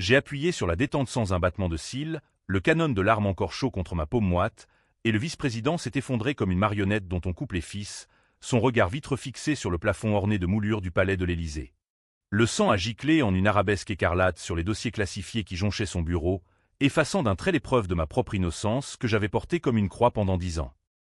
J'ai appuyé sur la détente sans un battement de cils, le canon de l'arme encore chaud contre ma paume moite, et le vice-président s'est effondré comme une marionnette dont on coupe les fils, son regard vitre fixé sur le plafond orné de moulures du palais de l'Élysée. Le sang a giclé en une arabesque écarlate sur les dossiers classifiés qui jonchaient son bureau, effaçant d'un trait les preuves de ma propre innocence que j'avais portée comme une croix pendant 10 ans.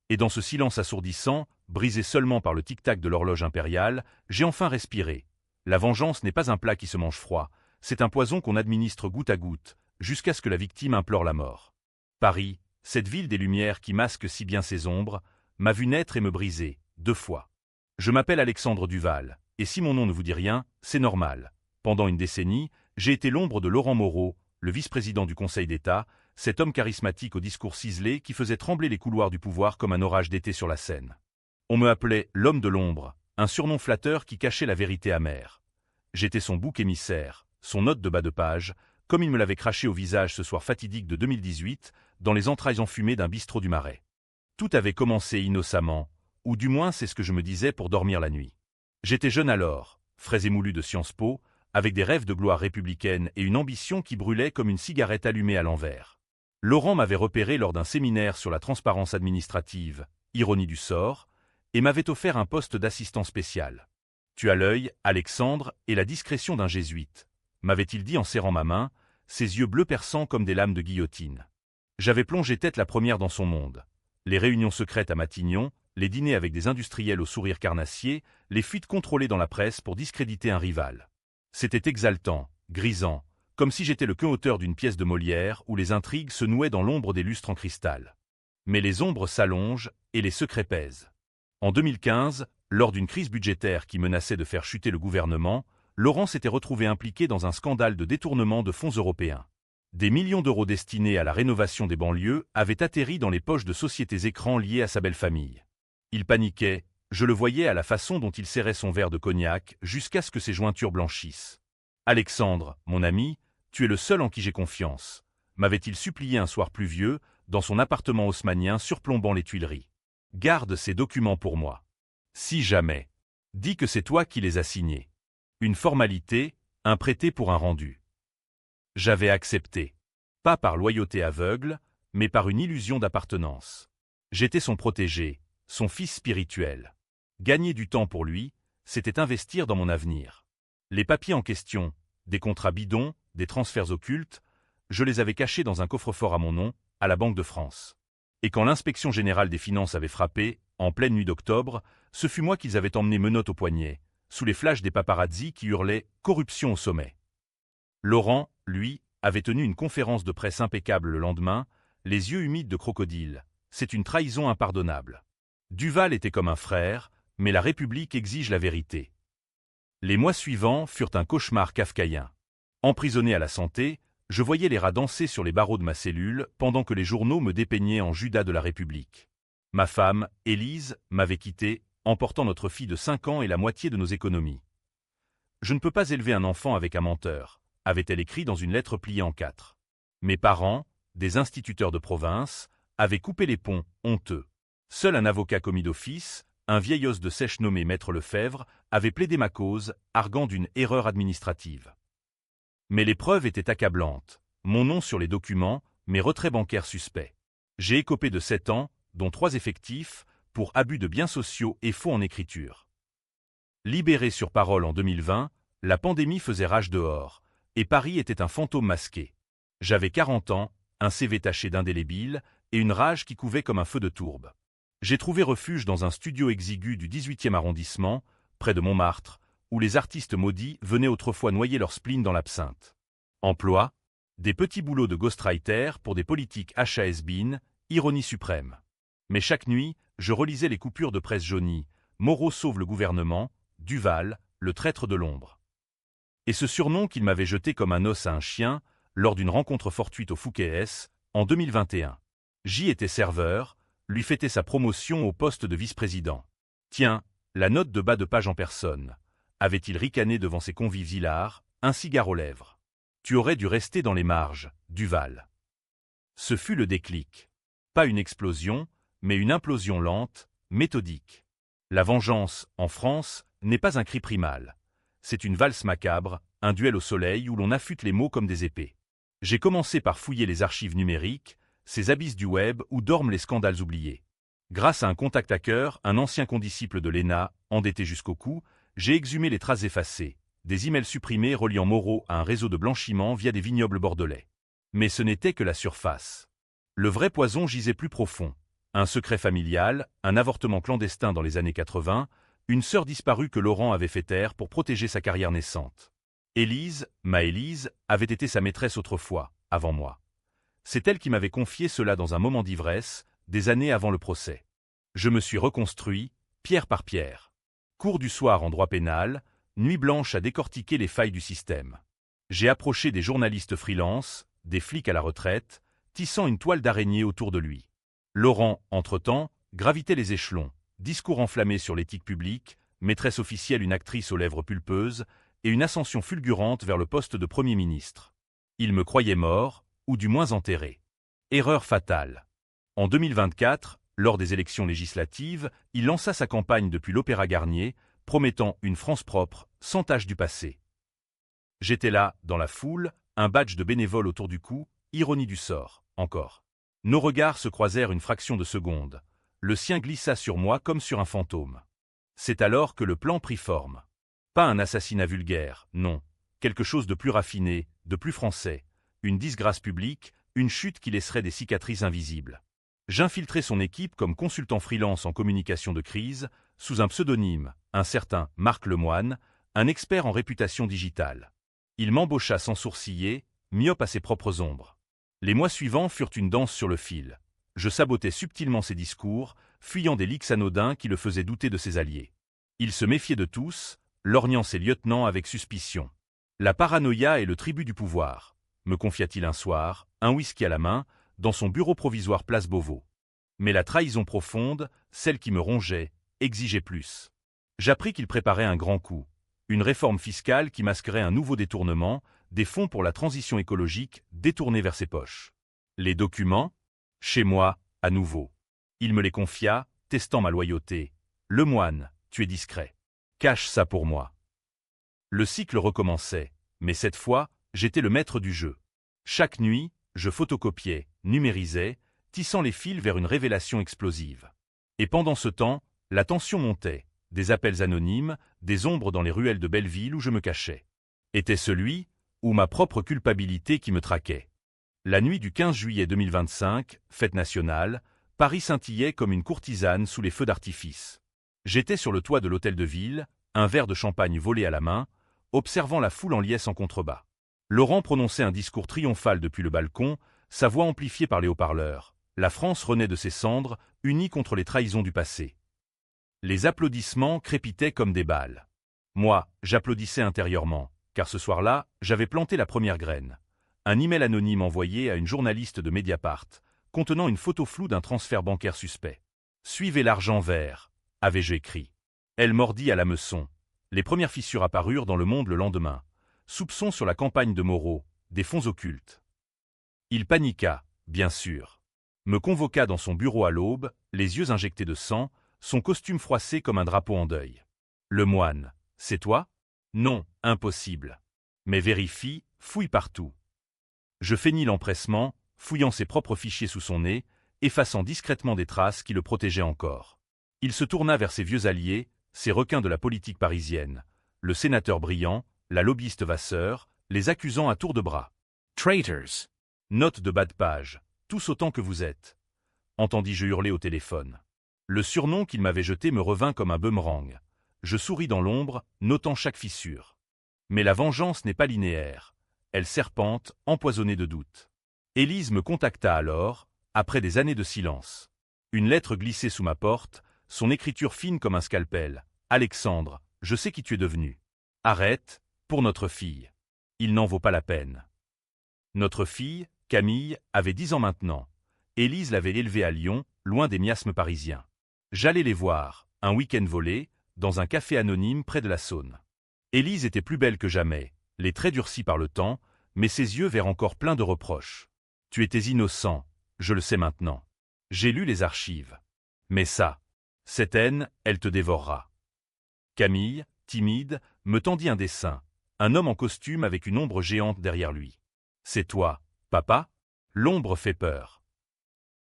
Et dans ce silence assourdissant, brisé seulement par le tic-tac de l'horloge impériale, j'ai enfin respiré. La vengeance n'est pas un plat qui se mange froid, c'est un poison qu'on administre goutte à goutte, jusqu'à ce que la victime implore la mort. Paris, cette ville des lumières qui masque si bien ses ombres, m'a vu naître et me briser, 2 fois. Je m'appelle Alexandre Duval, et si mon nom ne vous dit rien, c'est normal. Pendant une décennie, j'ai été l'ombre de Laurent Moreau, le vice-président du Conseil d'État, cet homme charismatique au discours ciselé qui faisait trembler les couloirs du pouvoir comme un orage d'été sur la Seine. On me appelait l'homme de l'ombre, un surnom flatteur qui cachait la vérité amère. J'étais son bouc émissaire, son hôte de bas de page, comme il me l'avait craché au visage ce soir fatidique de 2018, dans les entrailles enfumées d'un bistrot du Marais. Tout avait commencé innocemment, ou du moins c'est ce que je me disais pour dormir la nuit. J'étais jeune alors, frais émoulu de Sciences Po, avec des rêves de gloire républicaine et une ambition qui brûlait comme une cigarette allumée à l'envers. Laurent m'avait repéré lors d'un séminaire sur la transparence administrative, ironie du sort, et m'avait offert un poste d'assistant spécial. Tu as l'œil, Alexandre, et la discrétion d'un jésuite, m'avait-il dit en serrant ma main, ses yeux bleus perçants comme des lames de guillotine. J'avais plongé tête la première dans son monde. Les réunions secrètes à Matignon, les dîners avec des industriels au sourire carnassier, les fuites contrôlées dans la presse pour discréditer un rival. C'était exaltant, grisant, comme si j'étais le co-auteur d'une pièce de Molière où les intrigues se nouaient dans l'ombre des lustres en cristal. Mais les ombres s'allongent et les secrets pèsent. En 2015, lors d'une crise budgétaire qui menaçait de faire chuter le gouvernement, Laurent s'était retrouvé impliqué dans un scandale de détournement de fonds européens. Des millions d'euros destinés à la rénovation des banlieues avaient atterri dans les poches de sociétés écrans liées à sa belle famille. Il paniquait, je le voyais à la façon dont il serrait son verre de cognac jusqu'à ce que ses jointures blanchissent. « Alexandre, mon ami, tu es le seul en qui j'ai confiance », m'avait-il supplié un soir pluvieux, dans son appartement haussmannien surplombant les Tuileries. « Garde ces documents pour moi. Si jamais. Dis que c'est toi qui les as signés. Une formalité, un prêté pour un rendu. » J'avais accepté. Pas par loyauté aveugle, mais par une illusion d'appartenance. J'étais son protégé, son fils spirituel. Gagner du temps pour lui, c'était investir dans mon avenir. Les papiers en question, des contrats bidons, des transferts occultes, je les avais cachés dans un coffre-fort à mon nom, à la Banque de France. Et quand l'inspection générale des finances avait frappé, en pleine nuit d'octobre, ce fut moi qu'ils avaient emmené menottes au poignet, sous les flashs des paparazzis qui hurlaient « corruption au sommet ». Laurent, lui, avait tenu une conférence de presse impeccable le lendemain, les yeux humides de crocodile. C'est une trahison impardonnable. Duval était comme un frère, mais la République exige la vérité. Les mois suivants furent un cauchemar kafkaïen. Emprisonné à la santé, je voyais les rats danser sur les barreaux de ma cellule pendant que les journaux me dépeignaient en Judas de la République. Ma femme, Élise, m'avait quitté, emportant notre fille de 5 ans et la moitié de nos économies. Je ne peux pas élever un enfant avec un menteur, avait-elle écrit dans une lettre pliée en 4. Mes parents, des instituteurs de province, avaient coupé les ponts, honteux. Seul un avocat commis d'office, un vieil os de sèche nommé Maître Lefebvre, avait plaidé ma cause, arguant d'une erreur administrative. Mais les preuves étaient accablantes. Mon nom sur les documents, mes retraits bancaires suspects. J'ai écopé de 7 ans, dont 3 effectifs, pour abus de biens sociaux et faux en écriture. Libéré sur parole en 2020, la pandémie faisait rage dehors, et Paris était un fantôme masqué. J'avais 40 ans, un CV taché d'indélébile, et une rage qui couvait comme un feu de tourbe. J'ai trouvé refuge dans un studio exigu du 18e arrondissement, près de Montmartre, où les artistes maudits venaient autrefois noyer leur spleen dans l'absinthe. Emploi, des petits boulots de ghostwriter pour des politiques has-been, ironie suprême. Mais chaque nuit, je relisais les coupures de presse jaunies, Moreau sauve le gouvernement, Duval, le traître de l'ombre. Et ce surnom qu'il m'avait jeté comme un os à un chien, lors d'une rencontre fortuite au Fouquet-S, en 2021. J'y étais serveur, lui fêtait sa promotion au poste de vice-président. Tiens, la note de bas de page en personne. Avait-il ricané devant ses convives hilars, un cigare aux lèvres. Tu aurais dû rester dans les marges, Duval. Ce fut le déclic. Pas une explosion, mais une implosion lente, méthodique. La vengeance, en France, n'est pas un cri primal. C'est une valse macabre, un duel au soleil où l'on affûte les mots comme des épées. J'ai commencé par fouiller les archives numériques, ces abysses du web où dorment les scandales oubliés. Grâce à un contact hacker, un ancien condisciple de l'ENA, endetté jusqu'au cou, j'ai exhumé les traces effacées, des emails supprimés reliant Moreau à un réseau de blanchiment via des vignobles bordelais. Mais ce n'était que la surface. Le vrai poison gisait plus profond. Un secret familial, un avortement clandestin dans les années 80, une sœur disparue que Laurent avait fait taire pour protéger sa carrière naissante. Élise, ma Élise, avait été sa maîtresse autrefois, avant moi. C'est elle qui m'avait confié cela dans un moment d'ivresse, des années avant le procès. Je me suis reconstruit, pierre par pierre. Cours du soir en droit pénal, nuit blanche à décortiquer les failles du système. J'ai approché des journalistes freelance, des flics à la retraite, tissant une toile d'araignée autour de lui. Laurent, entre-temps, gravitait les échelons, discours enflammé sur l'éthique publique, maîtresse officielle une actrice aux lèvres pulpeuses, et une ascension fulgurante vers le poste de Premier ministre. Il me croyait mort, ou du moins enterré. Erreur fatale. En 2024, lors des élections législatives, il lança sa campagne depuis l'Opéra Garnier, promettant une France propre, sans tache du passé. J'étais là, dans la foule, un badge de bénévole autour du cou, ironie du sort, encore. Nos regards se croisèrent une fraction de seconde. Le sien glissa sur moi comme sur un fantôme. C'est alors que le plan prit forme. Pas un assassinat vulgaire, non. Quelque chose de plus raffiné, de plus français. Une disgrâce publique, une chute qui laisserait des cicatrices invisibles. J'infiltrai son équipe comme consultant freelance en communication de crise, sous un pseudonyme, un certain Marc Lemoine, un expert en réputation digitale. Il m'embaucha sans sourciller, myope à ses propres ombres. Les mois suivants furent une danse sur le fil. Je sabotais subtilement ses discours, fuyant des leaks anodins qui le faisaient douter de ses alliés. Il se méfiait de tous, lorgnant ses lieutenants avec suspicion. La paranoïa est le tribut du pouvoir, me confia-t-il un soir, un whisky à la main, dans son bureau provisoire place Beauvau. Mais la trahison profonde, celle qui me rongeait, exigeait plus. J'appris qu'il préparait un grand coup, une réforme fiscale qui masquerait un nouveau détournement, des fonds pour la transition écologique détournés vers ses poches. Les documents? Chez moi, à nouveau. Il me les confia, testant ma loyauté. Lemoine, tu es discret. Cache ça pour moi. Le cycle recommençait, mais cette fois, j'étais le maître du jeu. Chaque nuit, je photocopiais, numérisais, tissant les fils vers une révélation explosive. Et pendant ce temps, la tension montait, des appels anonymes, des ombres dans les ruelles de Belleville où je me cachais. Était celui, ou ma propre culpabilité qui me traquait. La nuit du 15 juillet 2025, fête nationale, Paris scintillait comme une courtisane sous les feux d'artifice. J'étais sur le toit de l'hôtel de ville, un verre de champagne volé à la main, observant la foule en liesse en contrebas. Laurent prononçait un discours triomphal depuis le balcon, sa voix amplifiée par les haut-parleurs. La France renaît de ses cendres, unie contre les trahisons du passé. Les applaudissements crépitaient comme des balles. Moi, j'applaudissais intérieurement, car ce soir-là, j'avais planté la première graine. Un email anonyme envoyé à une journaliste de Mediapart, contenant une photo floue d'un transfert bancaire suspect. « Suivez l'argent vert », avais-je écrit. Elle mordit à l'hameçon. Les premières fissures apparurent dans le Monde le lendemain. Soupçons sur la campagne de Moreau, des fonds occultes. Il paniqua, bien sûr. Me convoqua dans son bureau à l'aube, les yeux injectés de sang, son costume froissé comme un drapeau en deuil. « Lemoine, c'est toi ? » ?»« Non, impossible. »« Mais vérifie, fouille partout. » Je feignis l'empressement, fouillant ses propres fichiers sous son nez, effaçant discrètement des traces qui le protégeaient encore. Il se tourna vers ses vieux alliés, ces requins de la politique parisienne, le sénateur Briand, la lobbyiste Vasseur, les accusant à tour de bras. « Traitors ! Note de bas de page, tous autant que vous êtes !» entendis-je hurler au téléphone. Le surnom qu'il m'avait jeté me revint comme un boomerang. Je souris dans l'ombre, notant chaque fissure. Mais la vengeance n'est pas linéaire. Elle serpente, empoisonnée de doutes. Élise me contacta alors, après des années de silence. Une lettre glissée sous ma porte, son écriture fine comme un scalpel. « Alexandre, je sais qui tu es devenu. Arrête, pour notre fille. Il n'en vaut pas la peine. » Notre fille, Camille, avait 10 ans maintenant. Élise l'avait élevée à Lyon, loin des miasmes parisiens. J'allais les voir, un week-end volé, dans un café anonyme près de la Saône. Élise était plus belle que jamais, les traits durcis par le temps, mais ses yeux verts encore pleins de reproches. « Tu étais innocent, je le sais maintenant. J'ai lu les archives. Mais ça, cette haine, elle te dévorera. » Camille, timide, me tendit un dessin, un homme en costume avec une ombre géante derrière lui. « C'est toi, papa ?» L'ombre fait peur.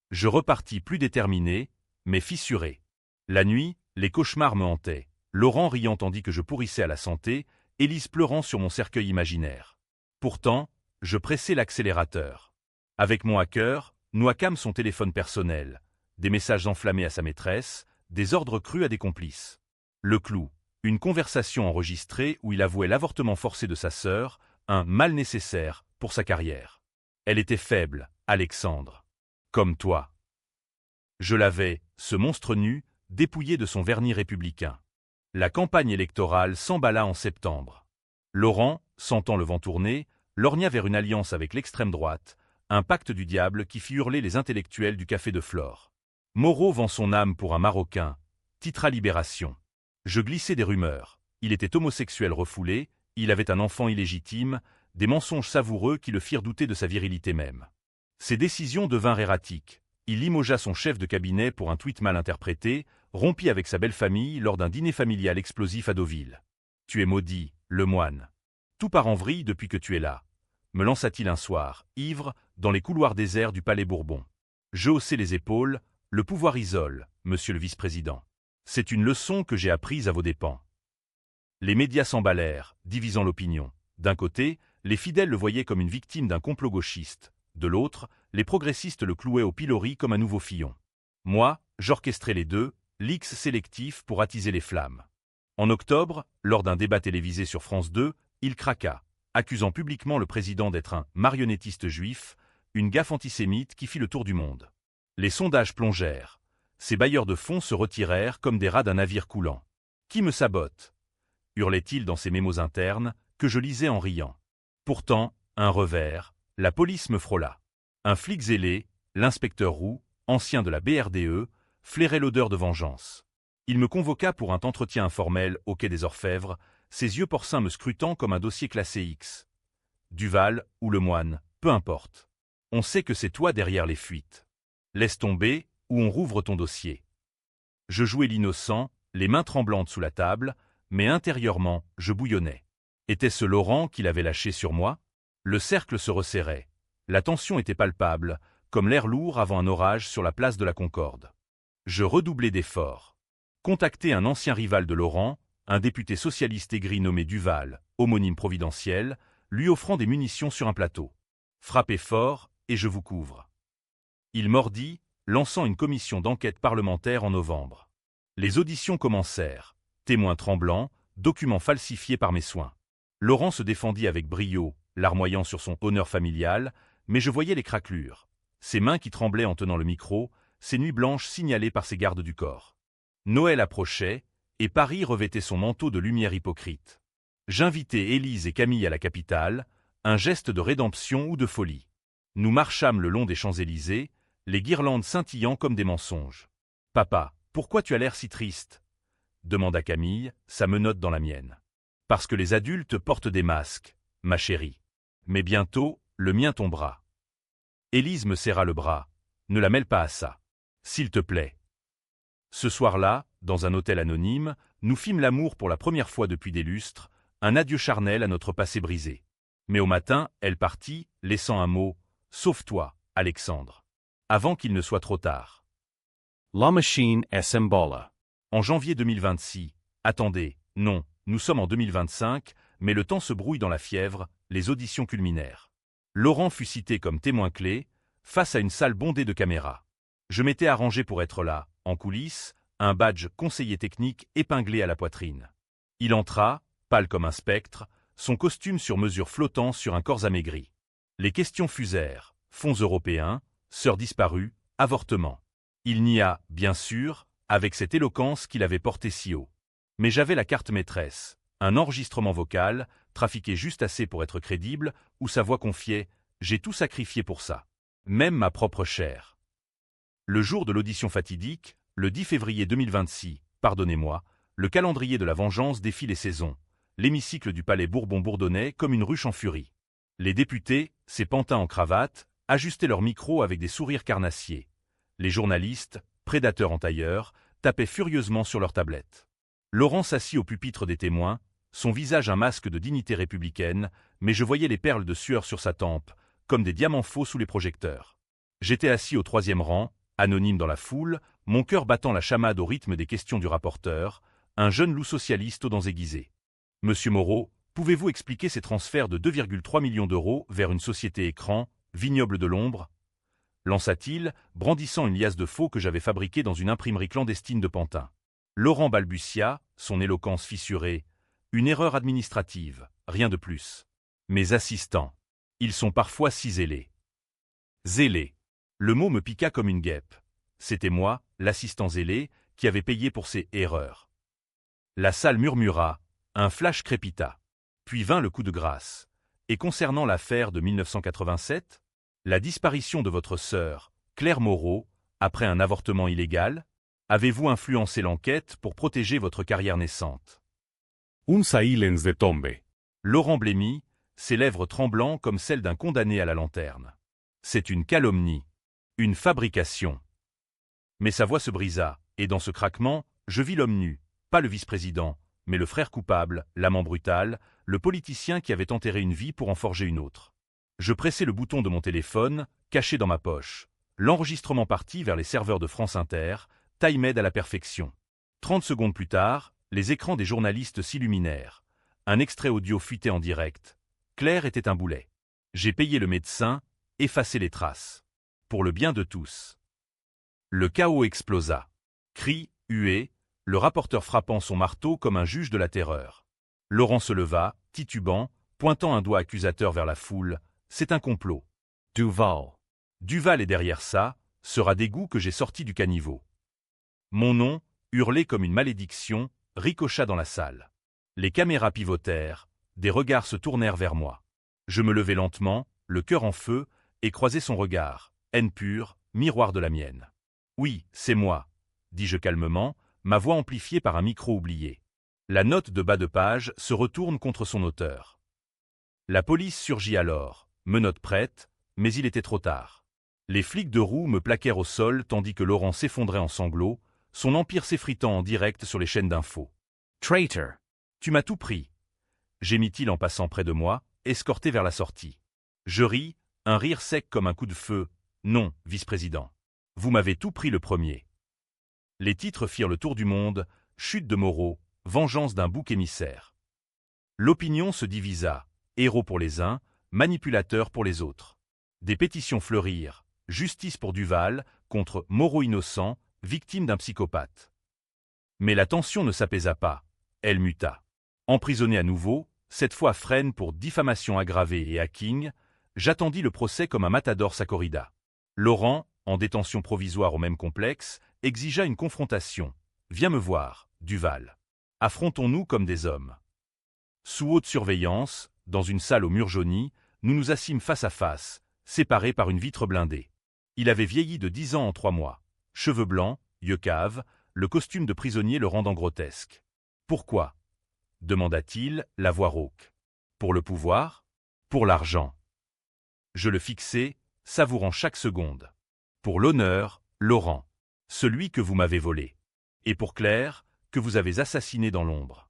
Je repartis plus déterminé, mais fissuré. La nuit, les cauchemars me hantaient. Laurent riant tandis que je pourrissais à la santé, Élise pleurant sur mon cercueil imaginaire. Pourtant, je pressais l'accélérateur. Avec mon hacker, nous hackâmes son téléphone personnel, des messages enflammés à sa maîtresse, des ordres crus à des complices. Le clou, une conversation enregistrée où il avouait l'avortement forcé de sa sœur, un mal nécessaire pour sa carrière. Elle était faible, Alexandre. Comme toi. Je l'avais, ce monstre nu, dépouillé de son vernis républicain. La campagne électorale s'emballa en septembre. Laurent, sentant le vent tourner, lorgna vers une alliance avec l'extrême droite, un pacte du diable qui fit hurler les intellectuels du Café de Flore. Moreau vend son âme pour un Marocain, titra Libération. Je glissais des rumeurs. Il était homosexuel refoulé, il avait un enfant illégitime, des mensonges savoureux qui le firent douter de sa virilité même. Ses décisions devinrent erratiques. Il limogea son chef de cabinet pour un tweet mal interprété, rompit avec sa belle famille lors d'un dîner familial explosif à Deauville. « Tu es maudit, Lemoine. Tout part en vrille depuis que tu es là. » me lança-t-il un soir, ivre, dans les couloirs déserts du Palais Bourbon. Je haussai les épaules. Le pouvoir isole, monsieur le vice-président. C'est une leçon que j'ai apprise à vos dépens. Les médias s'emballèrent, divisant l'opinion. D'un côté, les fidèles le voyaient comme une victime d'un complot gauchiste. De l'autre, les progressistes le clouaient au pilori comme un nouveau Fillon. Moi, j'orchestrais les deux, l'X sélectif pour attiser les flammes. En octobre, lors d'un débat télévisé sur France 2, il craqua, accusant publiquement le président d'être un marionnettiste juif, une gaffe antisémite qui fit le tour du monde. Les sondages plongèrent. Ces bailleurs de fonds se retirèrent comme des rats d'un navire coulant. « Qui me sabote ?» hurlait-il dans ses mémos internes, que je lisais en riant. Pourtant, un revers, la police me frôla. Un flic zélé, l'inspecteur Roux, ancien de la BRDE, flairait l'odeur de vengeance. Il me convoqua pour un entretien informel au quai des Orfèvres, ses yeux porcins me scrutant comme un dossier classé X. Duval ou Lemoine, peu importe. On sait que c'est toi derrière les fuites. Laisse tomber, ou on rouvre ton dossier. Je jouais l'innocent, les mains tremblantes sous la table, mais intérieurement, je bouillonnais. Était-ce Laurent qui l'avait lâché sur moi? Le cercle se resserrait. La tension était palpable, comme l'air lourd avant un orage sur la place de la Concorde. Je redoublais d'efforts. Contacter un ancien rival de Laurent, un député socialiste aigri nommé Duval, homonyme providentiel, lui offrant des munitions sur un plateau. Frappez fort, et je vous couvre. Il mordit, lançant une commission d'enquête parlementaire en novembre. Les auditions commencèrent. Témoins tremblants, documents falsifiés par mes soins. Laurent se défendit avec brio, larmoyant sur son honneur familial, mais je voyais les craquelures. Ses mains qui tremblaient en tenant le micro, ses nuits blanches signalées par ses gardes du corps. Noël approchait, et Paris revêtait son manteau de lumière hypocrite. J'invitai Élise et Camille à la capitale, un geste de rédemption ou de folie. Nous marchâmes le long des Champs-Élysées, les guirlandes scintillant comme des mensonges. « Papa, pourquoi tu as l'air si triste ?» demanda Camille, sa menotte dans la mienne. « Parce que les adultes portent des masques, ma chérie. Mais bientôt, le mien tombera. » Élise me serra le bras. « Ne la mêle pas à ça. S'il te plaît. » Ce soir-là, dans un hôtel anonyme, nous fîmes l'amour pour la première fois depuis des lustres, un adieu charnel à notre passé brisé. Mais au matin, elle partit, laissant un mot « Sauve-toi, Alexandre. » avant qu'il ne soit trop tard. La machine s'emballe. En janvier 2026, attendez, non, nous sommes en 2025, mais le temps se brouille dans la fièvre, les auditions culminèrent. Laurent fut cité comme témoin clé, face à une salle bondée de caméras. Je m'étais arrangé pour être là, en coulisses, un badge conseiller technique épinglé à la poitrine. Il entra, pâle comme un spectre, son costume sur mesure flottant sur un corps amaigri. Les questions fusèrent, fonds européens, sœurs disparues, avortement. Il nia, bien sûr, avec cette éloquence qu'il avait portée si haut. Mais j'avais la carte maîtresse, un enregistrement vocal, trafiqué juste assez pour être crédible, où sa voix confiait « J'ai tout sacrifié pour ça. Même ma propre chair. » Le jour de l'audition fatidique, le 10 février 2026, pardonnez-moi, le calendrier de la vengeance défie les saisons. L'hémicycle du Palais Bourbon bourdonnait comme une ruche en furie. Les députés, ces pantins en cravate, ajustaient leurs micros avec des sourires carnassiers. Les journalistes, prédateurs en tailleur, tapaient furieusement sur leurs tablettes. Laurent s'assit au pupitre des témoins, son visage un masque de dignité républicaine, mais je voyais les perles de sueur sur sa tempe, comme des diamants faux sous les projecteurs. J'étais assis au 3e rang, anonyme dans la foule, mon cœur battant la chamade au rythme des questions du rapporteur, un jeune loup socialiste aux dents aiguisées. « Monsieur Moreau, pouvez-vous expliquer ces transferts de 2,3 millions d'euros vers une société écran, vignoble de l'ombre ?» lança-t-il, brandissant une liasse de faux que j'avais fabriquée dans une imprimerie clandestine de Pantin. Laurent balbutia, son éloquence fissurée. Une erreur administrative, rien de plus. Mes assistants. Ils sont parfois si zélés. Zélés. Le mot me piqua comme une guêpe. C'était moi, l'assistant zélé, qui avait payé pour ces erreurs. La salle murmura, un flash crépita. Puis vint le coup de grâce. Et concernant l'affaire de 1987, la disparition de votre sœur, Claire Moreau, après un avortement illégal, avez-vous influencé l'enquête pour protéger votre carrière naissante? Un silence de tombe. Laurent blêmit, ses lèvres tremblant comme celles d'un condamné à la lanterne. C'est une calomnie, une fabrication. Mais sa voix se brisa, et dans ce craquement, je vis l'homme nu, pas le vice-président, mais le frère coupable, l'amant brutal, le politicien qui avait enterré une vie pour en forger une autre. Je pressai le bouton de mon téléphone, caché dans ma poche. L'enregistrement partit vers les serveurs de France Inter, timed à la perfection. 30 secondes plus tard, les écrans des journalistes s'illuminèrent. Un extrait audio fuitait en direct. Claire était un boulet. J'ai payé le médecin, effacé les traces. Pour le bien de tous. Le chaos explosa. Cris, huées, le rapporteur frappant son marteau comme un juge de la terreur. Laurent se leva, titubant, pointant un doigt accusateur vers la foule. C'est un complot. Duval. Duval est derrière ça, ce rat d'égout que j'ai sorti du caniveau. Mon nom, hurlé comme une malédiction, ricocha dans la salle. Les caméras pivotèrent, des regards se tournèrent vers moi. Je me levai lentement, le cœur en feu, et croisai son regard, haine pure, miroir de la mienne. Oui, c'est moi, dis-je calmement, ma voix amplifiée par un micro oublié. La note de bas de page se retourne contre son auteur. La police surgit alors, menottes prêtes, mais il était trop tard. Les flics de roue me plaquèrent au sol tandis que Laurent s'effondrait en sanglots, son empire s'effritant en direct sur les chaînes d'infos. Traitor. Tu m'as tout pris, gémit-il en passant près de moi, escorté vers la sortie. Je ris, un rire sec comme un coup de feu. Non, vice-président. Vous m'avez tout pris le premier. Les titres firent le tour du monde, chute de Moreau, vengeance d'un bouc émissaire. L'opinion se divisa, héros pour les uns, manipulateurs pour les autres. Des pétitions fleurirent, justice pour Duval, contre Moreau innocent, victime d'un psychopathe. Mais la tension ne s'apaisa pas, elle muta. Emprisonné à nouveau, cette fois à Fresnes pour diffamation aggravée et hacking, j'attendis le procès comme un matador sa corrida. Laurent, en détention provisoire au même complexe, exigea une confrontation. Viens me voir, Duval. Affrontons-nous comme des hommes. Sous haute surveillance, dans une salle aux murs jaunis, nous nous assîmes face à face, séparés par une vitre blindée. Il avait vieilli de 10 ans en 3 mois. Cheveux blancs, yeux caves, le costume de prisonnier le rendant grotesque. Pourquoi ? Demanda-t-il, la voix rauque. Pour le pouvoir ? Pour l'argent. Je le fixai, savourant chaque seconde. Pour l'honneur, Laurent, celui que vous m'avez volé. Et pour Claire, que vous avez assassiné dans l'ombre.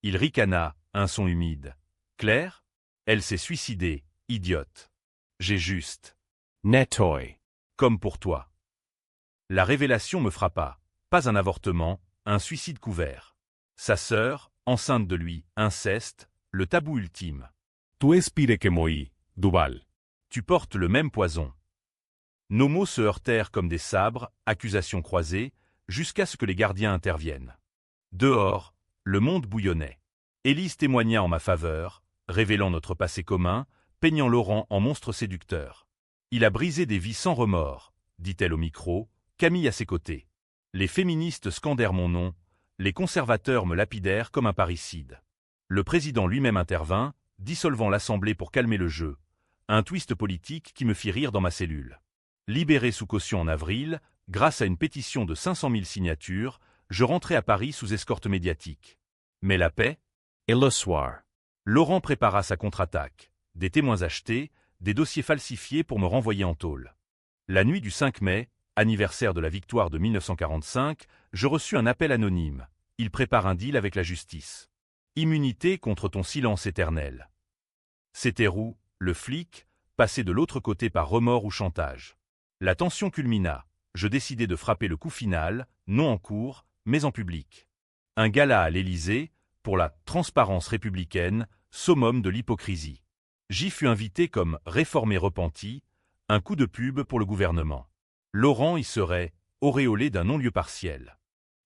Il ricana, un son humide. Claire ? Elle s'est suicidée, idiote. J'ai juste. Netoy. Comme pour toi. La révélation me frappa. Pas un avortement, un suicide couvert. Sa sœur, enceinte de lui, inceste, le tabou ultime. Tu espire que moi, Duval. Tu portes le même poison. Nos mots se heurtèrent comme des sabres, accusations croisées, jusqu'à ce que les gardiens interviennent. Dehors, le monde bouillonnait. Élise témoigna en ma faveur, révélant notre passé commun, peignant Laurent en monstre séducteur. Il a brisé des vies sans remords, dit-elle au micro, Camille à ses côtés. Les féministes scandèrent mon nom, les conservateurs me lapidèrent comme un parricide. Le président lui-même intervint, dissolvant l'Assemblée pour calmer le jeu. Un twist politique qui me fit rire dans ma cellule. Libéré sous caution en avril, grâce à une pétition de 500 000 signatures, je rentrai à Paris sous escorte médiatique. Mais la paix ? Et le soir. Laurent prépara sa contre-attaque. Des témoins achetés, des dossiers falsifiés pour me renvoyer en tôle. La nuit du 5 mai, anniversaire de la victoire de 1945, je reçus un appel anonyme. Il prépare un deal avec la justice. Immunité contre ton silence éternel. C'était Roux, le flic, passé de l'autre côté par remords ou chantage. La tension culmina. Je décidai de frapper le coup final, non en cours, mais en public. Un gala à l'Élysée, pour la transparence républicaine, summum de l'hypocrisie. J'y fus invité comme réformé repenti, un coup de pub pour le gouvernement. Laurent y serait, auréolé d'un non-lieu partiel.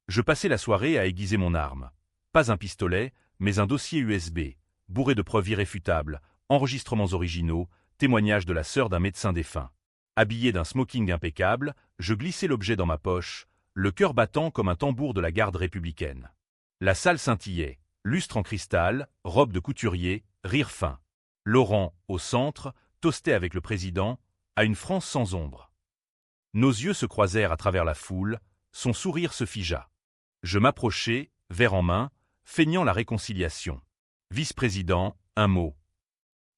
Je passai la soirée à aiguiser mon arme. Pas un pistolet, mais un dossier USB, bourré de preuves irréfutables, enregistrements originaux, témoignages de la sœur d'un médecin défunt. Habillé d'un smoking impeccable, je glissai l'objet dans ma poche, le cœur battant comme un tambour de la garde républicaine. La salle scintillait, lustre en cristal, robe de couturier, rire fin. Laurent, au centre, toastait avec le président, à une France sans ombre. Nos yeux se croisèrent à travers la foule, son sourire se figea. Je m'approchai, verre en main, feignant la réconciliation. Vice-président, un mot.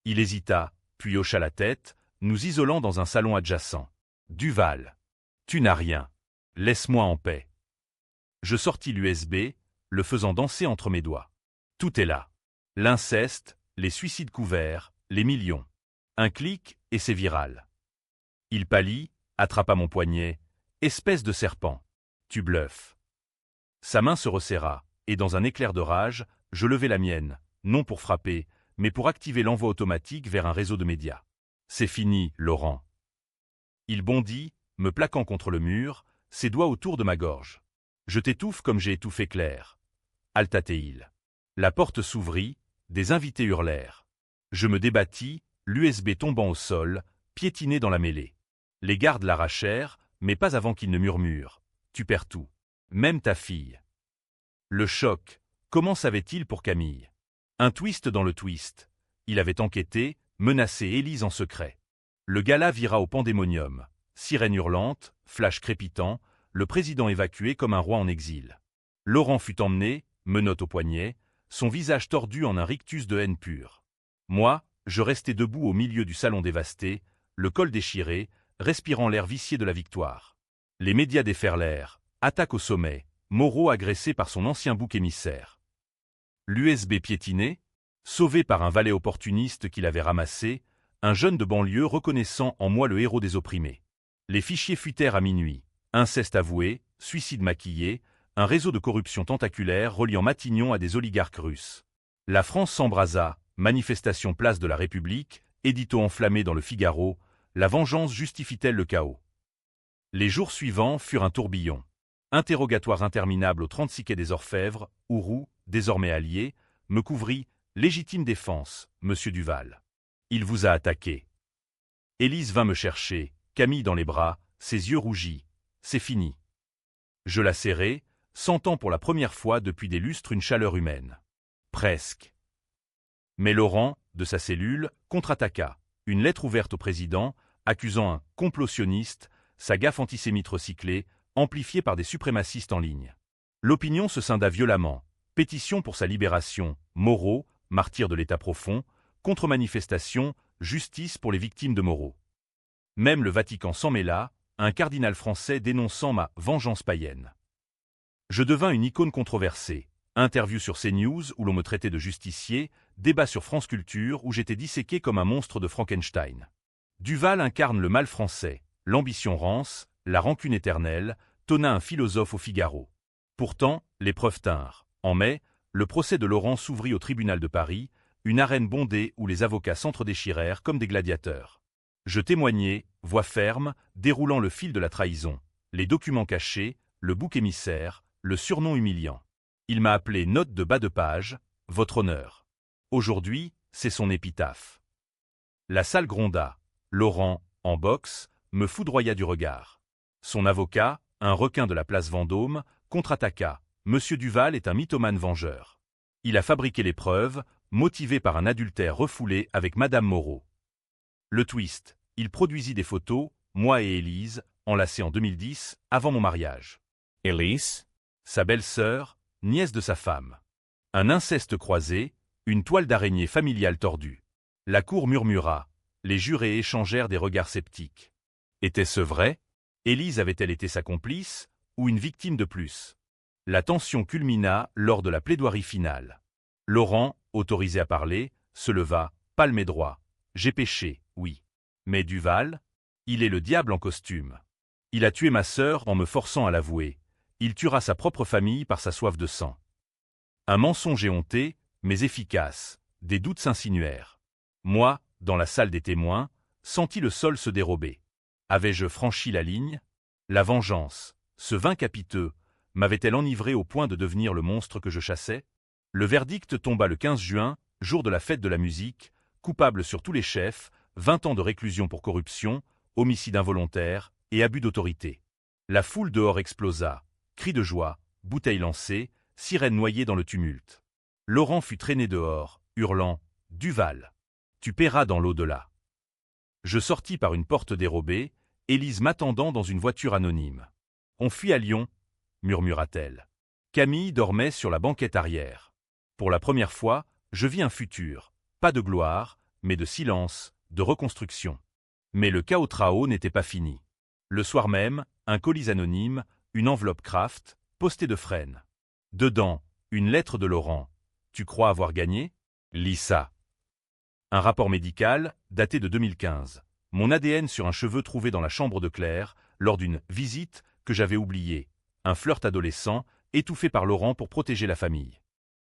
Il hésita, puis hocha la tête, nous isolant dans un salon adjacent. Duval. Tu n'as rien. Laisse-moi en paix. Je sortis l'USB, le faisant danser entre mes doigts. Tout est là. L'inceste, les suicides couverts, les millions. Un clic et c'est viral. Il pâlit, attrapa mon poignet. Espèce de serpent. Tu bluffes. Sa main se resserra, et dans un éclair de rage, je levai la mienne, non pour frapper, mais pour activer l'envoi automatique vers un réseau de médias. C'est fini, Laurent. Il bondit, me plaquant contre le mur, ses doigts autour de ma gorge. Je t'étouffe comme j'ai étouffé Claire. Altatéil. La porte s'ouvrit, des invités hurlèrent. Je me débattis, l'USB tombant au sol, piétiné dans la mêlée. Les gardes l'arrachèrent, mais pas avant qu'il ne murmure. Tu perds tout. Même ta fille. Le choc. Comment savait-il pour Camille? Un twist dans le twist. Il avait enquêté, menacé Élise en secret. Le gala vira au pandémonium. Sirène hurlante, flash crépitant, le président évacué comme un roi en exil. Laurent fut emmené, menottes au poignet, son visage tordu en un rictus de haine pure. Moi, je restais debout au milieu du salon dévasté, le col déchiré, respirant l'air vicié de la victoire. Les médias déferlèrent, attaque au sommet, Moreau agressé par son ancien bouc émissaire. L'USB piétiné, sauvé par un valet opportuniste qu'il avait ramassé, un jeune de banlieue reconnaissant en moi le héros des opprimés. Les fichiers fuitèrent à minuit, inceste avoué, suicide maquillé, un réseau de corruption tentaculaire reliant Matignon à des oligarques russes. La France s'embrasa, manifestation place de la République, édito enflammé dans le Figaro, la vengeance justifie-t-elle le chaos? Les jours suivants furent un tourbillon. Interrogatoire interminable au 36 quai des Orfèvres, où Roux, désormais allié, me couvrit, légitime défense, monsieur Duval. Il vous a attaqué. Élise vint me chercher, Camille dans les bras, ses yeux rougis. C'est fini. Je la serrai, sentant pour la première fois depuis des lustres une chaleur humaine. Presque. Mais Laurent, de sa cellule, contre-attaqua. Une lettre ouverte au président, accusant un complottionniste, sa gaffe antisémite recyclée, amplifiée par des suprémacistes en ligne. L'opinion se scinda violemment. Pétition pour sa libération, Moreau, martyr de l'État profond, contre-manifestation, justice pour les victimes de Moreau. Même le Vatican s'en mêla, un cardinal français dénonçant ma vengeance païenne. Je devins une icône controversée. Interview sur CNews où l'on me traitait de justicier, débat sur France Culture où j'étais disséqué comme un monstre de Frankenstein. Duval incarne le mal français, l'ambition rance, la rancune éternelle, tonna un philosophe au Figaro. Pourtant, les preuves tinrent. En mai, le procès de Laurent s'ouvrit au tribunal de Paris, une arène bondée où les avocats s'entre-déchirèrent comme des gladiateurs. Je témoignai, voix ferme, déroulant le fil de la trahison, les documents cachés, le bouc émissaire, le surnom humiliant. Il m'a appelé note de bas de page, votre honneur. Aujourd'hui, c'est son épitaphe. La salle gronda. Laurent, en boxe, me foudroya du regard. Son avocat, un requin de la place Vendôme, contre-attaqua. Monsieur Duval est un mythomane vengeur. Il a fabriqué les preuves, motivé par un adultère refoulé avec Madame Moreau. Le twist, il produisit des photos, moi et Élise, enlacées en 2010, avant mon mariage. Elise? Sa belle-sœur, nièce de sa femme. Un inceste croisé, une toile d'araignée familiale tordue. La cour murmura, les jurés échangèrent des regards sceptiques. Était-ce vrai? Élise avait-elle été sa complice, ou une victime de plus? La tension culmina lors de la plaidoirie finale. Laurent, autorisé à parler, se leva, palmé droit. J'ai péché, oui. Mais Duval? Il est le diable en costume. Il a tué ma sœur en me forçant à l'avouer. Il tuera sa propre famille par sa soif de sang. Un mensonge éhonté, mais efficace. Des doutes s'insinuèrent. Moi, dans la salle des témoins, sentis le sol se dérober. Avais-je franchi la ligne? La vengeance, ce vin capiteux, m'avait-elle enivré au point de devenir le monstre que je chassais? Le verdict tomba le 15 juin, jour de la fête de la musique, coupable sur tous les chefs, 20 ans de réclusion pour corruption, homicide involontaire et abus d'autorité. La foule dehors explosa, cris de joie, bouteilles lancées, sirènes noyées dans le tumulte. Laurent fut traîné dehors, hurlant « Duval, tu paieras dans l'au-delà ». Je sortis par une porte dérobée, Élise m'attendant dans une voiture anonyme. « On fuit à Lyon », murmura-t-elle. Camille dormait sur la banquette arrière. Pour la première fois, je vis un futur, pas de gloire, mais de silence, de reconstruction. Mais le chaos trao n'était pas fini. Le soir même, un colis anonyme, une enveloppe Kraft, postée de Fresnes. Dedans, une lettre de Laurent. « Tu crois avoir gagné ? Lis ça. » Un rapport médical, daté de 2015. Mon ADN sur un cheveu trouvé dans la chambre de Claire, lors d'une « visite » que j'avais oubliée. Un flirt adolescent, étouffé par Laurent pour protéger la famille.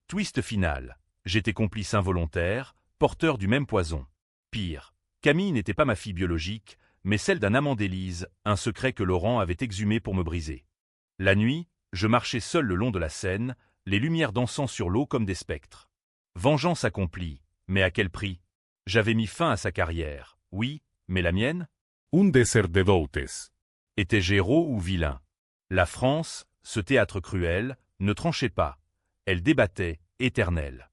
Twist final. J'étais complice involontaire, porteur du même poison. Pire, Camille n'était pas ma fille biologique, mais celle d'un amant d'Élise, un secret que Laurent avait exhumé pour me briser. La nuit, je marchais seul le long de la Seine, les lumières dansant sur l'eau comme des spectres. Vengeance accomplie, mais à quel prix? J'avais mis fin à sa carrière, oui, mais la mienne? Un sacerdotes. Étais-je héros ou vilain? La France, ce théâtre cruel, ne tranchait pas. Elle débattait, éternelle.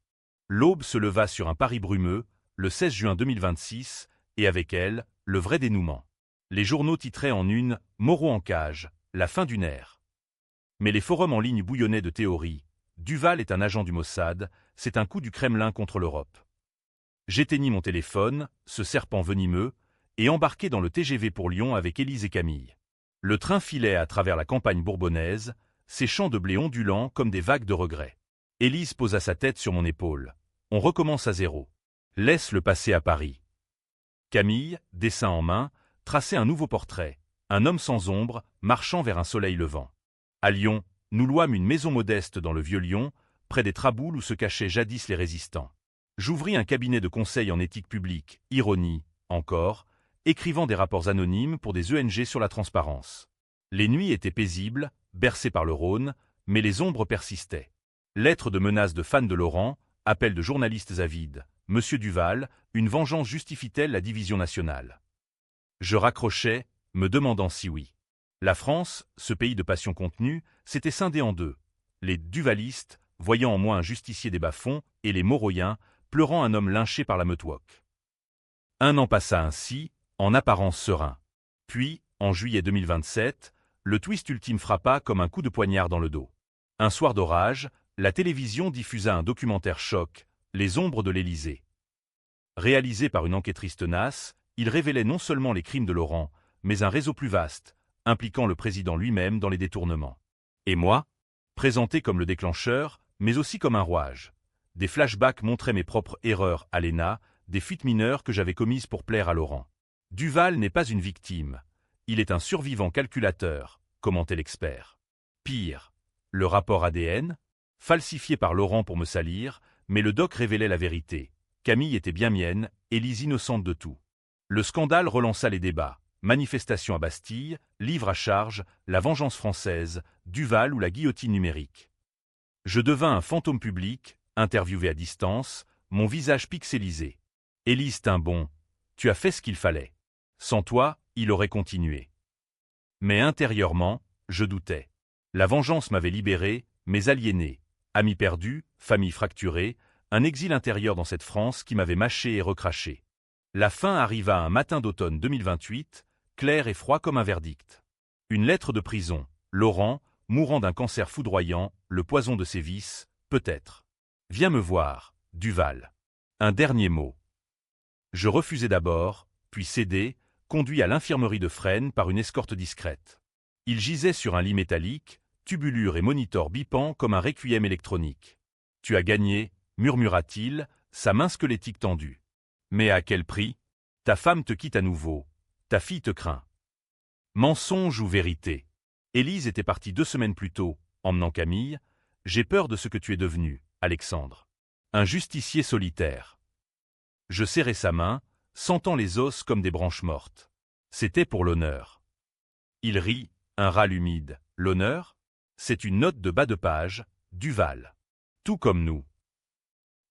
L'aube se leva sur un Paris brumeux, le 16 juin 2026, et avec elle, le vrai dénouement. Les journaux titraient en une « Moreau en cage, la fin d'une ère ». Mais les forums en ligne bouillonnaient de théories. Duval est un agent du Mossad, c'est un coup du Kremlin contre l'Europe. J'éteignis mon téléphone, ce serpent venimeux, et embarquai dans le TGV pour Lyon avec Élise et Camille. Le train filait à travers la campagne bourbonnaise, ses champs de blé ondulants comme des vagues de regrets. Élise posa sa tête sur mon épaule. On recommence à zéro. Laisse le passé à Paris. Camille, dessin en main, traçait un nouveau portrait, un homme sans ombre, marchant vers un soleil levant. À Lyon, nous louâmes une maison modeste dans le Vieux-Lyon, près des Traboules où se cachaient jadis les résistants. J'ouvris un cabinet de conseil en éthique publique, ironie, encore, écrivant des rapports anonymes pour des ONG sur la transparence. Les nuits étaient paisibles, bercées par le Rhône, mais les ombres persistaient. Lettres de menaces de fans de Laurent, appels de journalistes avides. Monsieur Duval, une vengeance justifie-t-elle la division nationale? Je raccrochais, me demandant si oui. La France, ce pays de passion contenue, s'était scindé en deux. Les duvalistes, voyant en moi un justicier des bas-fonds, et les mauroyens, pleurant un homme lynché par la meute-wok. Un an passa ainsi, en apparence serein. Puis, en juillet 2027, le twist ultime frappa comme un coup de poignard dans le dos. Un soir d'orage, la télévision diffusa un documentaire choc, Les ombres de l'Élysée. Réalisé par une enquêtrice tenace, il révélait non seulement les crimes de Laurent, mais un réseau plus vaste, impliquant le président lui-même dans les détournements. Et moi, présenté comme le déclencheur, mais aussi comme un rouage. Des flashbacks montraient mes propres erreurs à l'ENA, des fuites mineures que j'avais commises pour plaire à Laurent. Duval n'est pas une victime. Il est un survivant calculateur, commentait l'expert. Pire, le rapport ADN, falsifié par Laurent pour me salir, mais le doc révélait la vérité. Camille était bien mienne, Élise innocente de tout. Le scandale relança les débats. Manifestation à Bastille, livre à charge, la vengeance française, Duval ou la guillotine numérique. Je devins un fantôme public, interviewé à distance, mon visage pixelisé. Élise tint bon, tu as fait ce qu'il fallait. Sans toi, il aurait continué. Mais intérieurement, je doutais. La vengeance m'avait libéré, mais aliéné. Amis perdus, famille fracturée, un exil intérieur dans cette France qui m'avait mâché et recraché. La fin arriva un matin d'automne 2028, clair et froid comme un verdict. Une lettre de prison, Laurent, mourant d'un cancer foudroyant, le poison de ses vices, peut-être. Viens me voir, Duval. Un dernier mot. Je refusai d'abord, puis cédai, conduit à l'infirmerie de Fresnes par une escorte discrète. Il gisait sur un lit métallique, tubulure et moniteur bipant comme un requiem électronique. Tu as gagné, murmura-t-il, sa main squelettique tendue. Mais à quel prix? Ta femme te quitte à nouveau. Ta fille te craint. Mensonge ou vérité? Élise était partie 2 semaines plus tôt, emmenant Camille. J'ai peur de ce que tu es devenu, Alexandre. Un justicier solitaire. Je serrai sa main, sentant les os comme des branches mortes. C'était pour l'honneur. Il rit, un râle humide. L'honneur? C'est une note de bas de page, Duval. Tout comme nous.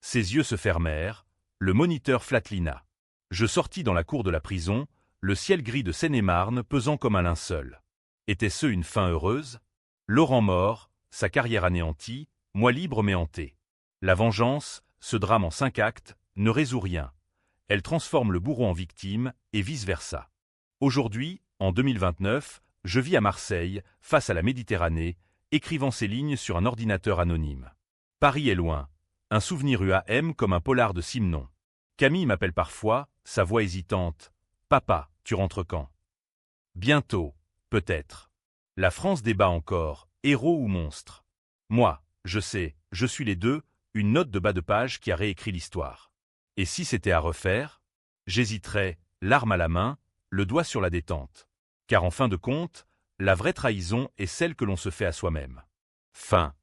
Ses yeux se fermèrent, le moniteur flatlina. Je sortis dans la cour de la prison, le ciel gris de Seine-et-Marne pesant comme un linceul. Était-ce une fin heureuse? Laurent mort, sa carrière anéantie, moi libre mais hanté. La vengeance, ce drame en 5 actes, ne résout rien. Elle transforme le bourreau en victime, et vice-versa. Aujourd'hui, en 2029, je vis à Marseille, face à la Méditerranée, écrivant ces lignes sur un ordinateur anonyme. Paris est loin. Un souvenir UAM comme un polar de Simenon. Camille m'appelle parfois, sa voix hésitante. « Papa, tu rentres quand ?»« Bientôt, peut-être. » La France débat encore, héros ou monstre. Moi, je sais, je suis les deux, une note de bas de page qui a réécrit l'histoire. Et si c'était à refaire? J'hésiterais, l'arme à la main, le doigt sur la détente. Car en fin de compte, la vraie trahison est celle que l'on se fait à soi-même. Fin.